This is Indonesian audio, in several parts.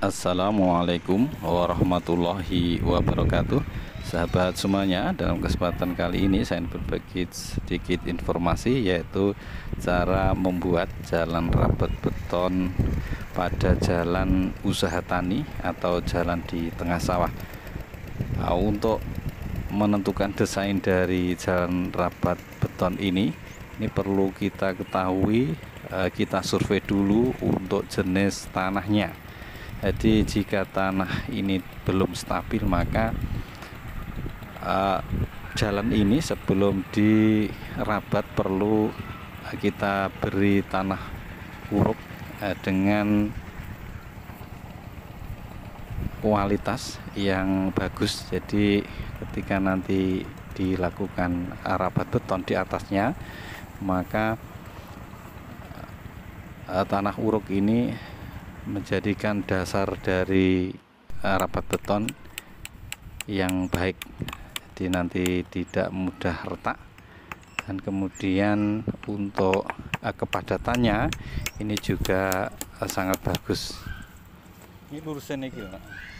Assalamualaikum warahmatullahi wabarakatuh. Sahabat semuanya, dalam kesempatan kali ini saya berbagi sedikit informasi, yaitu cara membuat jalan rapat beton pada jalan usaha tani atau jalan di tengah sawah. Untuk menentukan desain dari jalan rapat beton ini perlu kita ketahui, kita survei dulu untuk jenis tanahnya. Jadi jika tanah ini belum stabil, maka jalan ini sebelum dirabat perlu kita beri tanah uruk dengan kualitas yang bagus. Jadi ketika nanti dilakukan rabat beton di atasnya, maka tanah uruk ini menjadikan dasar dari rapat beton yang baik, jadi nanti tidak mudah retak. Dan kemudian untuk kepadatannya ini juga sangat bagus. Ini lurusan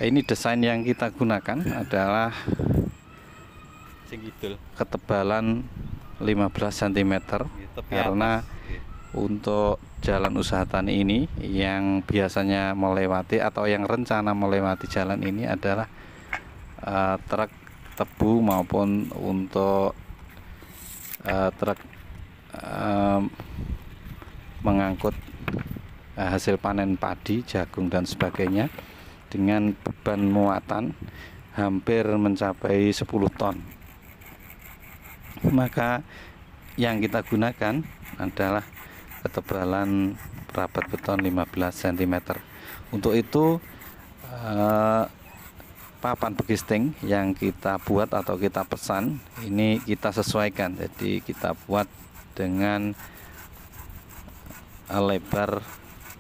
Ini desain yang kita gunakan adalah ketebalan 15 cm karena untuk jalan usaha tani ini yang biasanya melewati atau yang rencana melewati jalan ini adalah truk tebu maupun untuk truk mengangkut hasil panen padi, jagung dan sebagainya dengan beban muatan hampir mencapai 10 ton. Maka yang kita gunakan adalah ketebalan rapat beton 15 cm. Untuk itu papan begisting yang kita buat atau kita pesan ini kita sesuaikan. Jadi kita buat dengan lebar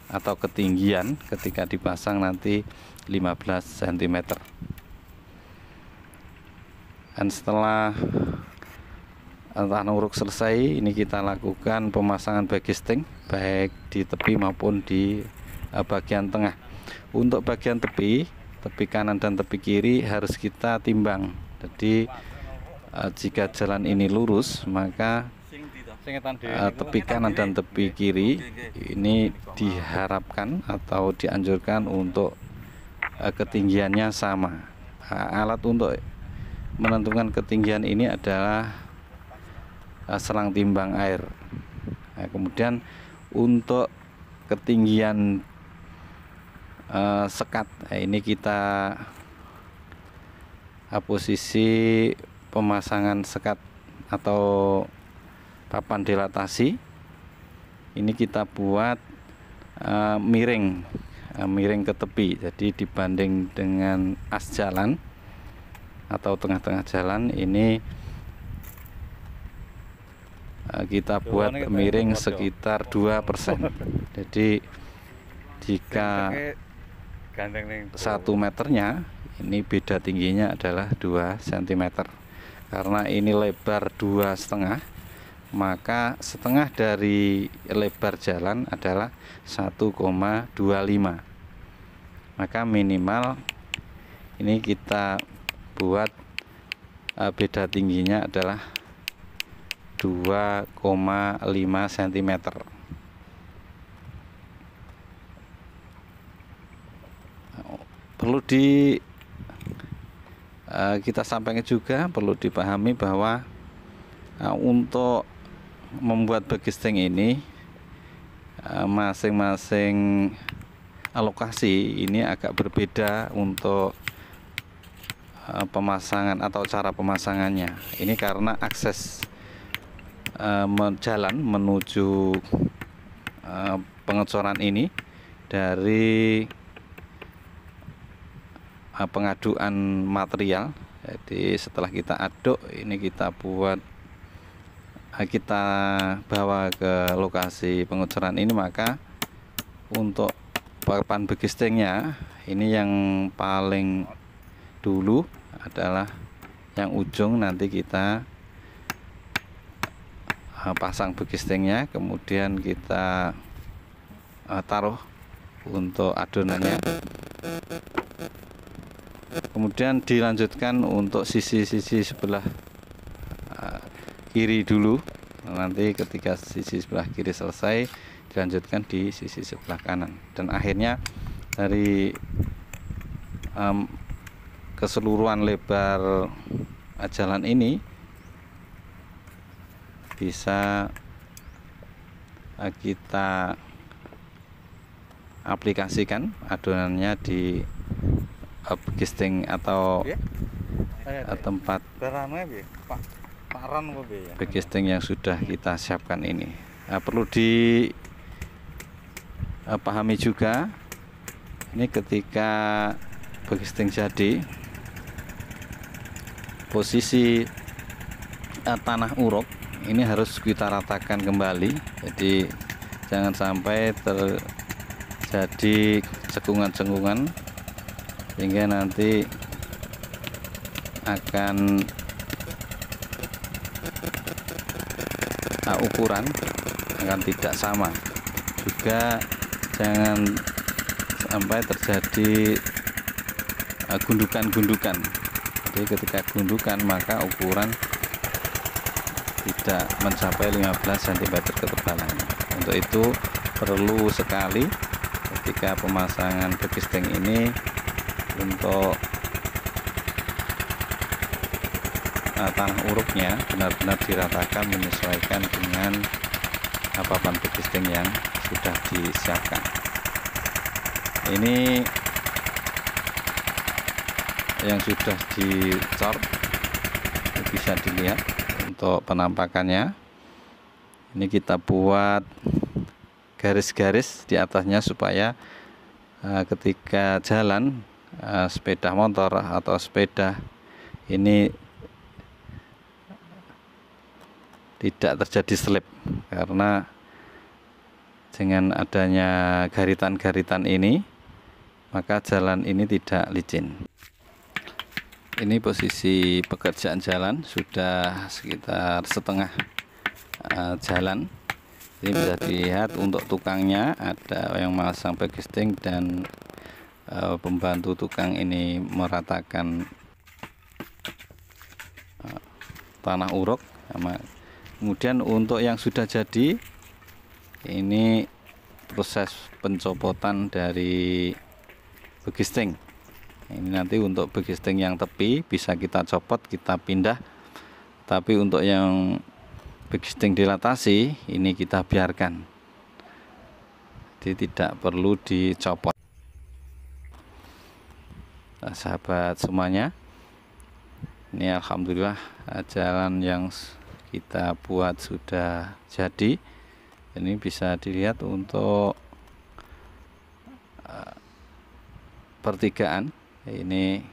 atau ketinggian ketika dipasang nanti 15 cm. Dan setelah tanah uruk selesai, ini kita lakukan pemasangan begisting baik di tepi maupun di bagian tengah. Untuk bagian tepi kanan dan tepi kiri harus kita timbang. Jadi jika jalan ini lurus, maka tepi kanan dan tepi kiri ini diharapkan atau dianjurkan untuk ketinggiannya sama. Alat untuk menentukan ketinggian ini adalah selang timbang air. Kemudian untuk ketinggian sekat, ini kita posisi pemasangan sekat atau papan dilatasi ini kita buat miring ke tepi. Jadi dibanding dengan as jalan atau tengah-tengah jalan, ini kita buat miring sekitar 2%. Jadi jika 1 meternya ini beda tingginya adalah 2 cm. Karena ini lebar 2,5, maka setengah dari lebar jalan adalah 1,25. Maka minimal ini kita buat beda tingginya adalah 2,5 cm. Perlu kita sampaikan juga, perlu dipahami bahwa untuk membuat begisting ini masing-masing lokasi ini agak berbeda untuk pemasangan atau cara pemasangannya. Ini karena akses jalan menuju pengecoran ini dari pengaduan material. Jadi setelah kita aduk, ini kita bawa ke lokasi pengecoran ini, maka untuk papan begistingnya ini yang paling dulu adalah yang ujung, nanti kita pasang begistingnya, kemudian kita taruh untuk adonannya. kemudian dilanjutkan untuk sisi-sisi sebelah kiri dulu. Nanti ketika sisi sebelah kiri selesai, dilanjutkan di sisi sebelah kanan, dan akhirnya dari keseluruhan lebar jalan ini bisa kita aplikasikan adonannya di gisting atau tempat gisting yang sudah kita siapkan ini. Perlu dipahami juga, ini ketika gisting jadi, posisi tanah uruk ini harus kita ratakan kembali, jadi jangan sampai terjadi cekungan-cekungan sehingga nanti akan ukuran akan tidak sama. Juga jangan sampai terjadi gundukan-gundukan, jadi ketika gundukan maka ukuran tidak mencapai 15 cm ketebalannya. Untuk itu perlu sekali ketika pemasangan gisting ini untuk tanah uruknya benar-benar diratakan menyesuaikan dengan papan gisting yang sudah disiapkan. Ini yang sudah dicor, bisa dilihat untuk penampakannya. Ini kita buat garis-garis di atasnya supaya ketika jalan sepeda motor atau sepeda ini tidak terjadi slip, karena dengan adanya garitan-garitan ini maka jalan ini tidak licin. Ini posisi pekerjaan jalan sudah sekitar setengah jalan. Ini bisa dilihat untuk tukangnya ada yang masang gisting dan pembantu tukang ini meratakan tanah uruk. Kemudian untuk yang sudah jadi, ini proses pencopotan dari gisting. Ini nanti untuk gisting yang tepi bisa kita copot, kita pindah. Tapi untuk yang gisting dilatasi ini kita biarkan, jadi tidak perlu dicopot. Nah, sahabat semuanya, ini alhamdulillah jalan yang kita buat sudah jadi. Ini bisa dilihat untuk pertigaan. Ini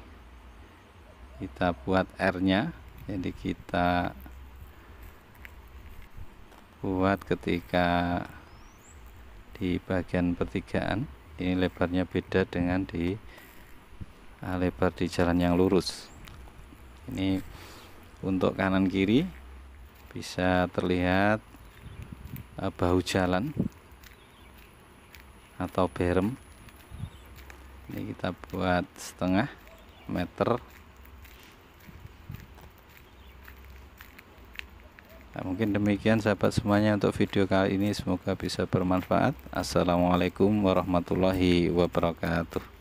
kita buat R-nya, jadi kita buat ketika di bagian pertigaan ini lebarnya beda dengan di lebar di jalan yang lurus. Ini untuk kanan kiri bisa terlihat bahu jalan atau berem. Ini kita buat setengah meter. Nah, mungkin demikian sahabat semuanya untuk video kali ini, semoga bisa bermanfaat. Assalamualaikum warahmatullahi wabarakatuh.